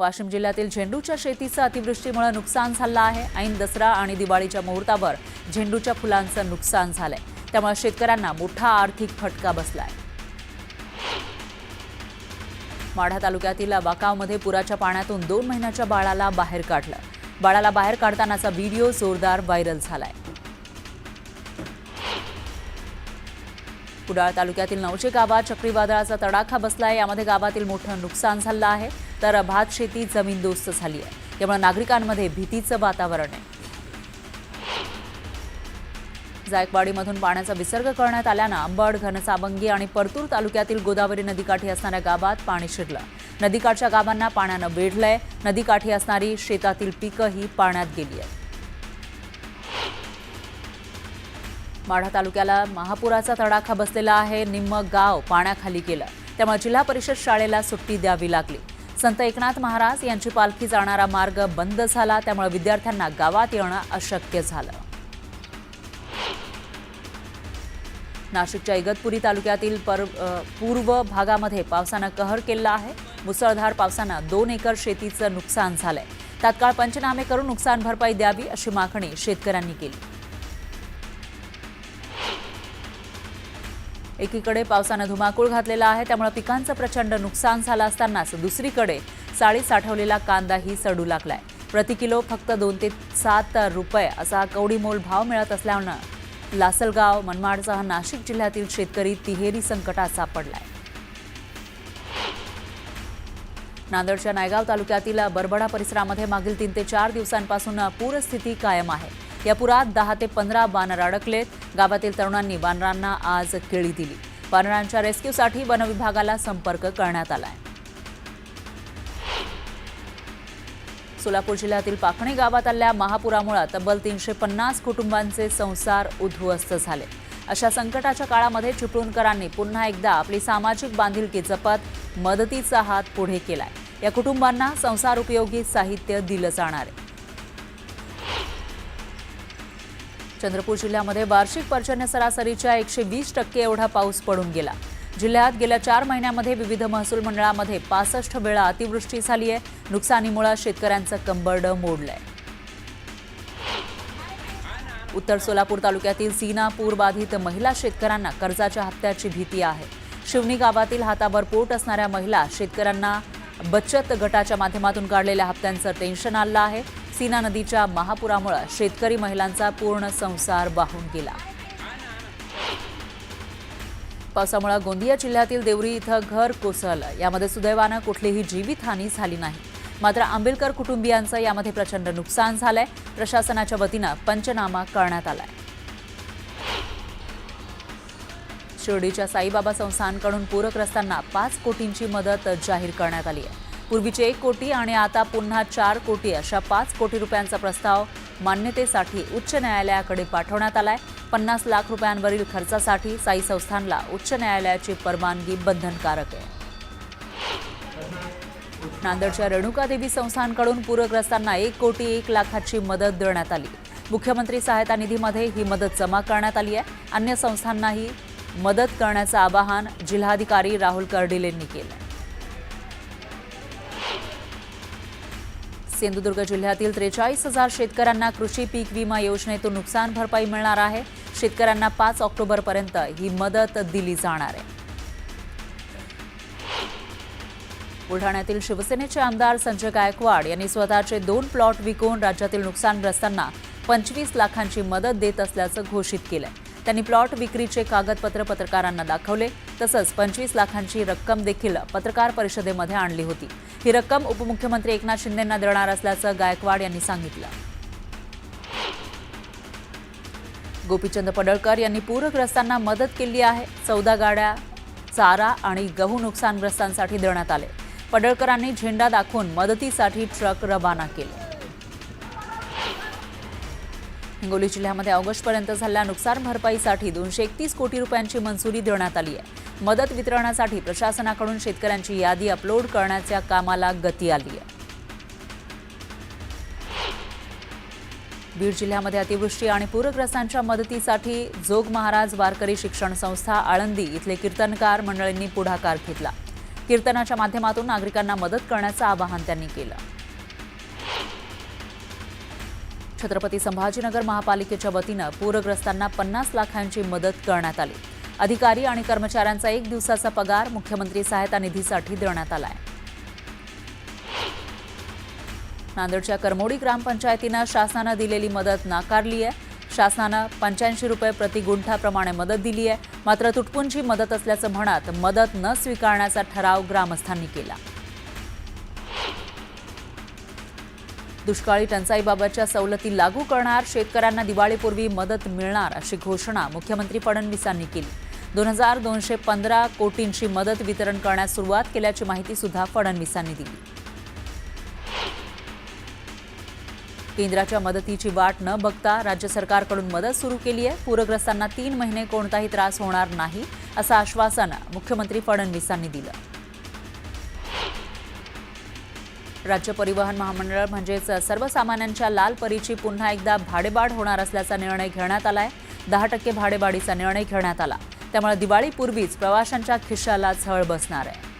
वाशिम जिल्ह्यातील झेंडूच्या शेतीचं अतिवृष्टीमुळे नुकसान झालं आहे। ऐन दसरा आणि दिवाळीच्या मुहूर्तावर झेंडूच्या फुलांचं नुकसान झालंय, त्यामुळे शेतकऱ्यांना मोठा आर्थिक फटका बसलाय। माढा तालुक्यातील वाकावमध्ये पुराच्या पाण्यातून 2 महिन्याच्या बाळाला बाहेर काढलं। बाळाला बाहेर काढतानाचा व्हिडिओ जोरदार व्हायरल झालाय। कुडाळ तालुक्यातील नवशे गावात चक्रीवादळाचा तडाखा बसलाय। यामध्ये गावातील मोठं नुकसान झालं आहे, तर भात शेती जमीनदोस्त झाली आहे। त्यामुळे नागरिकांमध्ये भीतीचं वातावरण आहे। जायकवाडीमधून पाण्याचा विसर्ग करण्यात आल्यानं अंबड, घनसावंगी आणि परतूर तालुक्यातील गोदावरी नदीकाठी असणाऱ्या गावात पाणी शिरलं। नदीकाठच्या गावांना पाण्यानं वेढलंय। नदीकाठी असणारी शेतातील पिकंही पाण्यात गेली आहेत। माढा तालुक्याला महापुराचा तडाखा बसलेला आहे। निम्म गाव पाण्याखाली गेलं, त्यामुळे जिल्हा परिषद शाळेला सुट्टी द्यावी लागली। संत एकनाथ महाराज यांची पालखी जाणारा मार्ग बंद झाला, त्यामुळे विद्यार्थ्यांना गावात येणं अशक्य झालं। नाशिकच्या इगतपुरी तालुक्यातील पूर्व भागामध्ये पावसानं कहर केला आहे। मुसळधार पावसानं 2 एकर शेतीचं नुकसान झालंय। तात्काळ पंचनामे करून नुकसान भरपाई द्यावी अशी मागणी शेतकऱ्यांनी केली। एकीकडे पावसानं धुमाकूळ घातलेला आहे, त्यामुळे पिकांचं प्रचंड नुकसान झालं असतानाच दुसरीकडे साळी साठवलेला कांदाही सडू लागलाय। प्रति किलो फक्त 2 ते 7 रुपये असा कवडीमोल भाव मिळत असल्यानं लासलगाव, मनमाडसह नाशिक जिल्ह्यातील शेतकरी तिहेरी संकटात सापडलाय। नांदेडच्या नायगाव तालुक्यातील बरबडा परिसरामध्ये मागील 3 ते 4 दिवसांपासून पूरस्थिती कायम आहे। या पुरात 10 ते 15 वानर अडकलेत। गावातील तरुणांनी वानरांना आज केळी दिली। वानरांच्या रेस्क्यूसाठी वन विभागाला संपर्क करण्यात आलाय। सोलापूर जिल्ह्यातील पाखणी गावात आलेल्या महापुरामुळे तब्बल 350 कुटुंबांचे संसार उद्ध्वस्त झाले। अशा संकटाच्या काळामध्ये चिपळूणकरांनी पुन्हा एकदा आपली सामाजिक बांधिलकी जपत मदतीचा हात पुढे केलाय। या कुटुंबांना संसार उपयोगी साहित्य दिलं जाणार आहे। चंद्रपूर जिल्ह्यामध्ये वार्षिक पर्जन्य सरासरीच्या 120% एवढा पाऊस पडून गेला। जिल्ह्यात गेल्या 4 महिन्यांमध्ये विविध महसूल मंडळामध्ये 65 वेळा अतिवृष्टी झाली आहे। नुकसानीमुळे शेतकऱ्यांचं कंबरड मोडलंय। उत्तर सोलापूर तालुक्यातील सीना पूर बाधित महिला शेतकऱ्यांना कर्जाच्या हप्त्याची भीती आहे। शिवणी गावातील हातावर पोट असणाऱ्या महिला शेतकऱ्यांना बचत गटाच्या माध्यमातून काढलेल्या हप्त्यांचं टेन्शन आलं आहे। सीना नदीच्या महापुरामुळे शेतकरी महिलांचा पूर्ण संसार वाहून गेला। पावसामुळे गोंदिया जिल्ह्यातील देवरी इथं घर कोसळलं। यामध्ये सुदैवानं कुठलीही जीवितहानी झाली नाही, मात्र आंबेलकर कुटुंबियांचं यामध्ये प्रचंड नुकसान झालंय। प्रशासनाच्या वतीनं पंचनामा करण्यात आलाय। शिर्डीच्या साईबाबा संस्थानकडून पूरग्रस्तांना 5 कोटींची मदत जाहीर करण्यात आली आहे। पूर्वीचे 1 कोटी आणि आता पुन्हा 4 कोटी अशा 5 कोटी रुपयांचा प्रस्ताव मान्यतेसाठी उच्च न्यायालयाकडे पाठवण्यात आलाय। 50 लाख रुपयांवरील खर्चासाठी साई संस्थानला उच्च न्यायालयाची परवानगी बंधनकारक आहे। नांदेडच्या रेणुका देवी संस्थानकडून पूरग्रस्तांना 1 कोटी 1 लाखाची मदत देण्यात आली। मुख्यमंत्री सहायता निधीमध्ये ही मदत जमा करण्यात आली आहे। अन्य संस्थांनाही मदत करण्याचं आवाहन जिल्हाधिकारी राहुल कर्डिल यांनी केलं। सिंधुदुर्ग जिल्ह्यातील 43,000 शेतकऱ्यांना कृषी पीक विमा योजनेतून नुकसान भरपाई मिळणार आहे। शेतकऱ्यांना 5 ऑक्टोबरपर्यंत ही मदत दिली जाणार आहे। बुलढाण्यातील शिवसेनेचे आमदार संजय गायकवाड यांनी स्वतःचे 2 प्लॉट विकून राज्यातील नुकसानग्रस्तांना 25 लाखांची मदत देत असल्याचं घोषित केलंय। त्यांनी प्लॉट विक्रीचे कागदपत्र पत्रकारांना दाखवले, तसंच 25 लाखांची रक्कम देखील पत्रकार परिषदेमध्ये आणली होती। ही रक्कम उपमुख्यमंत्री एकनाथ शिंदेंना देणार असल्याचं गायकवाड यांनी सांगितलं। गोपीचंद पडळकर यांनी पूरग्रस्तांना मदत केली आहे। 14 गाड्या चारा आणि गहू नुकसानग्रस्तांसाठी देण्यात आले। पडळकरांनी झेंडा दाखवून मदतीसाठी ट्रक रवाना केले। हिंगोली जिल्ह्यामध्ये ऑगस्टपर्यंत झालेल्या नुकसान भरपाईसाठी 231 कोटी रुपयांची मंजुरी देण्यात आली आहे। मदत वितरणासाठी प्रशासनाकडून शेतकऱ्यांची यादी अपलोड करण्याच्या कामाला गती आली आहे। बीड जिल्ह्यामध्ये अतिवृष्टी आणि पूरग्रस्तांच्या मदतीसाठी जोग महाराज वारकरी शिक्षण संस्था आळंदी इथले कीर्तनकार मंडळींनी पुढाकार घेतला। कीर्तनाच्या माध्यमातून नागरिकांना मदत करण्याचं आवाहन त्यांनी केलं. छत्रपती संभाजीनगर महापालिकेच्या वतीनं पूरग्रस्तांना 50 लाखांची मदत करण्यात आली. अधिकारी आणि कर्मचाऱ्यांचा 1 दिवसाचा पगार मुख्यमंत्री सहायता निधीसाठी देण्यात आलाय. नांदेडच्या करमोडी ग्रामपंचायतीनं शासनानं दिलेली मदत नाकारली आहे. शासनानं 85 रुपये प्रति गुंठाप्रमाणे मदत दिली आहे. मात्र तुटपुंजी मदत असल्याचं म्हणत मदत न स्वीकारण्याचा ठराव ग्रामस्थांनी केला. दुष्काळी टंचाईबाबतच्या सवलती लागू करणार, शेतकऱ्यांना दिवाळीपूर्वी मदत मिळणार अशी घोषणा मुख्यमंत्री फडणवीसांनी केली. 2215 कोटींची मदत वितरण करण्यास सुरुवात केल्याची माहिती सुद्धा फडणवीसांनी दिली. केंद्राच्या मदतीची वाट न बघता राज्य सरकारकडून मदत सुरू केली आहे. पूरग्रस्तांना 3 महिने कोणताही त्रास होणार नाही असं आश्वासन मुख्यमंत्री फडणवीसांनी दिलं. राज्य परिवहन महामंडळ म्हणजेच सर्वसामान्यांच्या लाल परीची पुन्हा एकदा भाडेवाढ होणार असल्याचा निर्णय घेण्यात आलाय. 10% भाडेवाढीचा निर्णय घेण्यात आला. त्यामुळे दिवाळीपूर्वीच प्रवाशांच्या खिशाला झळ बसणार आहे.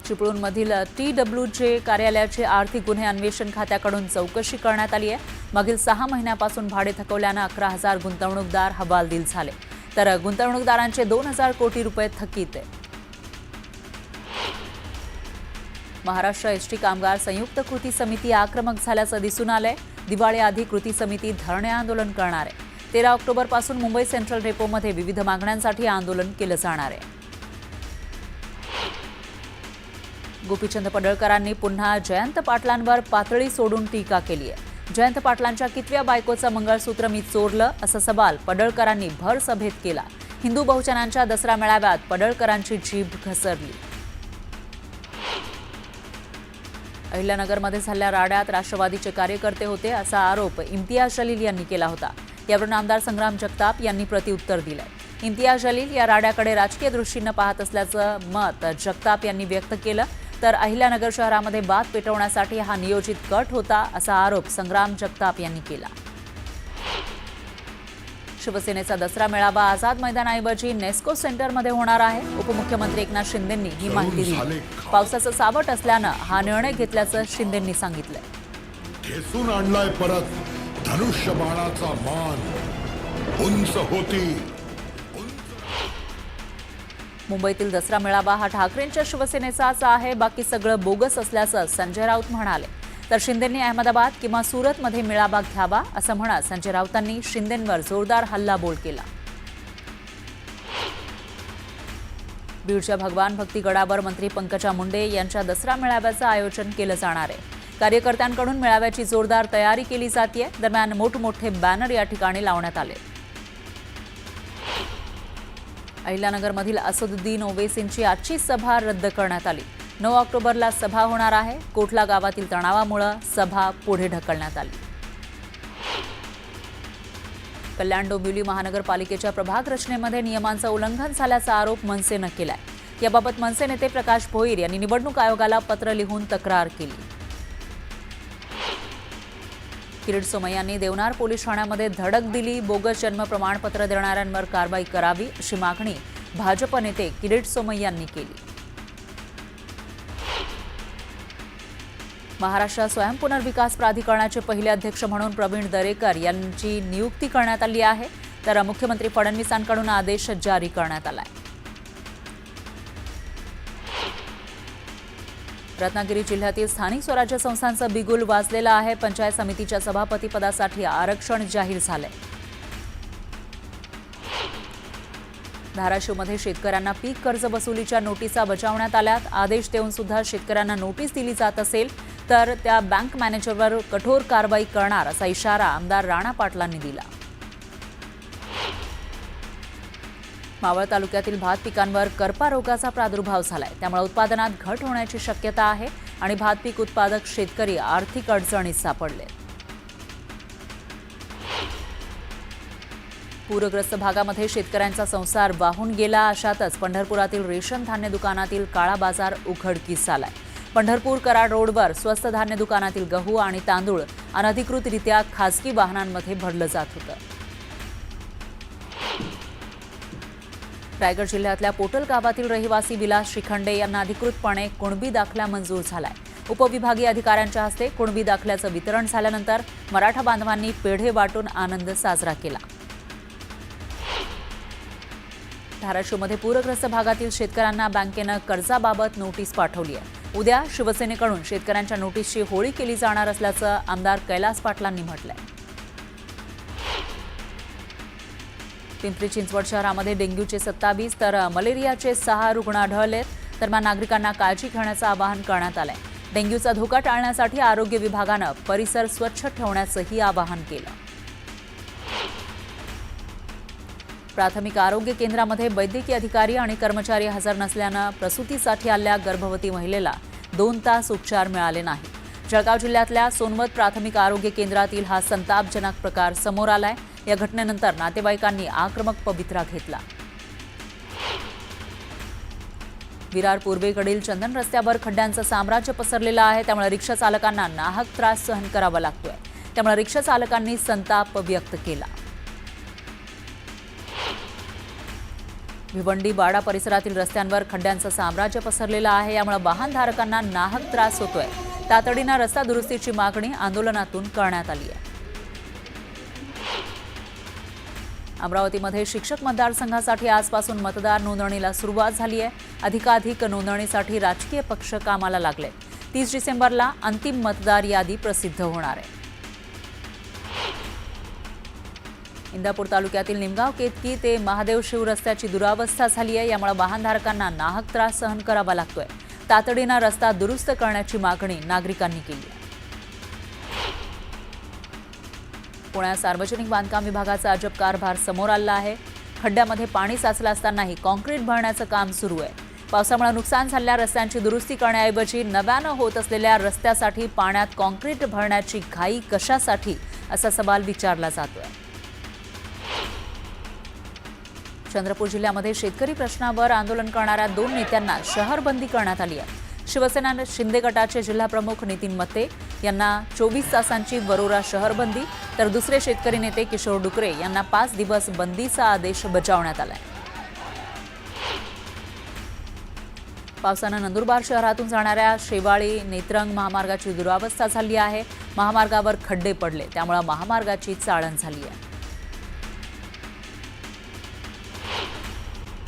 चिपळूणमधील TWJ कार्यालयाची आर्थिक गुन्हे अन्वेषण खात्याकडून चौकशी करण्यात आली आहे. मागील 6 महिन्यापासून भाडे थकवल्यानं 11,000 गुंतवणूकदार हवालदिल झाले. तर गुंतवणूकदारांचे 2,000 कोटी रुपये थकीत आहे. महाराष्ट्र एसटी कामगार संयुक्त कृती समिती आक्रमक झाल्याचं दिसून आलंय. दिवाळीआधी कृती समिती धरणे आंदोलन करणार आहे. 13 ऑक्टोबरपासून मुंबई सेंट्रल डेपोमध्ये विविध मागण्यांसाठी आंदोलन केलं जाणार आहे. गोपीचंद पडळकरांनी पुन्हा जयंत पाटलांवर पातळी सोडून टीका केली आहे. जयंत पाटलांच्या कितव्या बायकोचं मंगळसूत्र मी चोरलं असा सवाल पडळकरांनी भर सभेत केला. हिंदू बहुजनांच्या दसरा मेळाव्यात पडळकरांची जीभ घसरली. अहिल्यानगरमध्ये झालेल्या राड्यात राष्ट्रवादीचे कार्यकर्ते होते असा आरोप इम्तियाज जलील यांनी केला होता. यावरून आमदार संग्राम जगताप यांनी प्रत्युत्तर दिलंय. इम्तियाज जलील या राड्याकडे राजकीय दृष्टीनं पाहत असल्याचं मत जगताप यांनी व्यक्त केलं. तर अहिल्यानगर शहरामध्ये बात पेटवण्यासाठी हा नियोजित कट होता असा आरोप संग्राम जगताप यांनी केला. शिवसेनेचा दसरा मेळावा आझाद मैदानाऐवजी नेस्को सेंटरमध्ये होणार आहे. उपमुख्यमंत्री एकनाथ शिंदेंनी ही माहिती दिली. पावसाचं सावट असल्यानं हा निर्णय घेतल्याचं शिंदेंनी सांगितलंय. खेचून आणलाय परत धनुष्यबाणाचा मान उंच होती. मुंबईतील दसरा मेळावा हा ठाकरेंच्या शिवसेनेचाच आहे, बाकी सगळं बोगस असल्याचं संजय राऊत म्हणाले. तर शिंदेंनी अहमदाबाद किंवा सुरतमध्ये मेळावा घ्यावा असं म्हणत संजय राऊतांनी शिंदेंवर जोरदार हल्लाबोल केला. बीडच्या भगवान भक्ती गडावर मंत्री पंकजा मुंडे यांच्या दसरा मेळाव्याचं आयोजन केलं जाणार आहे. कार्यकर्त्यांकडून मेळाव्याची जोरदार तयारी केली जाते. दरम्यान मोठमोठे बॅनर या ठिकाणी लावण्यात आले. अहिल्यानगरमधील असदुद्दीन ओवेसींची आजची सभा रद्द करण्यात आली. 9 ऑक्टोबरला सभा होणार आहे. कोठला गावातील तणावामुळे सभा पुढे ढकलण्यात आली. कल्याण डोंबिवली महानगरपालिकेच्या प्रभाग रचनेमध्ये नियमांचं उल्लंघन झाल्याचा आरोप मनसेनं केलाय. याबाबत मनसे नेते प्रकाश भोईर यांनी निवडणूक आयोगाला पत्र लिहून तक्रार केली. किरीट सोमय्यांनी देवनार पोलीस ठाण्यामध्ये धडक दिली. बोगस जन्म प्रमाणपत्र देणाऱ्यांवर कारवाई करावी अशी मागणी भाजप नेते किरीट सोमय्यांनी केली. महाराष्ट्र स्वयंपुनर्विकास प्राधिकरणाचे पहिले अध्यक्ष म्हणून प्रवीण दरेकर यांची नियुक्ती करण्यात आली आहे. तर मुख्यमंत्री फडणवीसांकडून आदेश जारी करण्यात आलाय. रत्नागिरी जिल्ह्यातील स्थानिक स्वराज्य संस्थांचं बिगुल वाजलेलं आहे. पंचायत समितीच्या सभापतीपदासाठी आरक्षण जाहीर झालंय. धाराशिवमध्ये शेतकऱ्यांना पीक कर्ज वसुलीच्या नोटिसा बजावण्यात आल्यात. आदेश देऊन सुद्धा शेतकऱ्यांना नोटीस दिली जात असेल तर त्या बँक मॅनेजरवर कठोर कारवाई करणार असा इशारा आमदार राणा पाटलांनी दिला. मावळ तालुक्यातील भात पिकांवर करपा रोगाचा प्रादुर्भाव झालाय. त्यामुळे उत्पादनात घट होण्याची शक्यता आहे आणि भात पीक उत्पादक शेतकरी आर्थिक अडचणीत सापडले. पूरग्रस्त भागामध्ये शेतकऱ्यांचा संसार वाहून गेला. अशातच पंढरपुरातील रेशन धान्य दुकानातील काळा बाजार उघडकीस आलाय. पंढरपूर कराड रोडवर स्वस्त धान्य दुकानातील गहू आणि तांदूळ अनधिकृतरित्या खासगी वाहनांमध्ये भरलं जात होतं. रायगड जिल्ह्यातल्या पोटल गावातील रहिवासी विलास शिखंडे यांना अधिकृतपणे कुणबी दाखला मंजूर झालाय. उपविभागीय अधिकाऱ्यांच्या हस्ते कुणबी दाखल्याचं वितरण झाल्यानंतर मराठा बांधवांनी पेढे वाटून आनंद साजरा केला. धाराशिवमध्ये पूरग्रस्त भागातील शेतकऱ्यांना बँकेनं कर्जाबाबत नोटीस पाठवली आहे. उद्या शिवसेनेकडून शेतकऱ्यांच्या नोटीसची होळी केली जाणार असल्याचं आमदार कैलास पाटलांनी म्हटलंय. पिंपरी चिंचवड शहरामध्ये डेंग्यूचे 27 तर मलेरियाचे 6 रुग्ण आढळलेत. दरम्यान नागरिकांना काळजी घेण्याचं आवाहन करण्यात आलंय. डेंग्यूचा धोका टाळण्यासाठी आरोग्य विभागानं परिसर स्वच्छ ठेवण्याचंही आवाहन केलं. प्राथमिक आरोग्य केंद्रामध्ये वैद्यकीय अधिकारी आणि कर्मचारी हजर नसल्यानं प्रसूतीसाठी आलेल्या गर्भवती महिलेला 2 तास उपचार मिळाले नाही. जळगाव जिल्ह्यातल्या सोनवत प्राथमिक आरोग्य केंद्रातील हा संतापजनक प्रकार समोर आलाय. या घटनेनंतर नातेवाईकांनी आक्रमक पवित्रा घेतला. विरार पूर्वेकडील चंदन रस्त्यावर खड्ड्यांचं साम्राज्य पसरलेलं आहे. त्यामुळे रिक्षा चालकांना नाहक त्रास सहन करावा लागतोय. त्यामुळे रिक्षा चालकांनी संताप व्यक्त केला. भिवंडी बाडा परिसरातील रस्त्यांवर खड्ड्यांचं साम्राज्य पसरलेलं आहे. यामुळे वाहनधारकांना नाहक त्रास होतोय. तातडीनं रस्ता दुरुस्तीची मागणी आंदोलनातून करण्यात आली आहे. अमरावतीमध्ये शिक्षक मतदारसंघासाठी आजपासून मतदार नोंदणीला सुरुवात झाली आहे. अधिकाधिक नोंदणीसाठी राजकीय पक्ष कामाला लागले. 30 डिसेंबरला अंतिम मतदार यादी प्रसिद्ध होणार आहे. इंदापूर तालुक्यातील निमगाव केतकी ते महादेव शिव रस्त्याची दुरावस्था झाली आहे. यामुळे वाहनधारकांना नाहक त्रास सहन करावा लागतोय. तातडीनं रस्ता दुरुस्त करण्याची मागणी नागरिकांनी केली आहे. पुण्यात सार्वजनिक बांधकाम विभागाचा अजब कारभार समोर आला आहे. खड्ड्यामध्ये पाणी साचलं असतानाही कॉन्क्रीट भरण्याचं काम सुरू आहे. पावसामुळे नुकसान झालेल्या रस्त्यांची दुरुस्ती करण्याऐवजी नव्यानं होत असलेल्या रस्त्यासाठी पाण्यात कॉन्क्रीट भरण्याची घाई कशासाठी असा सवाल विचारला जातोय. चंद्रपूर जिल्ह्यामध्ये शेतकरी प्रश्नावर आंदोलन करणाऱ्या 2 नेत्यांना शहरबंदी करण्यात आली आहे. शिवसेना शिंदे गटाचे जिल्हाप्रमुख नितीन मत्ते यांना 24 तासांची वरोरा शहरबंदी तर दुसरे शेतकरी नेते किशोर डुकरे यांना 5 दिवस बंदीचा आदेश बजावण्यात आलाय. पावसानं नंदुरबार शहरातून जाणाऱ्या शेवाळी नेत्रंग महामार्गाची दुरावस्था झाली आहे. महामार्गावर खड्डे पडले त्यामुळे महामार्गाची चाळण झाली आहे.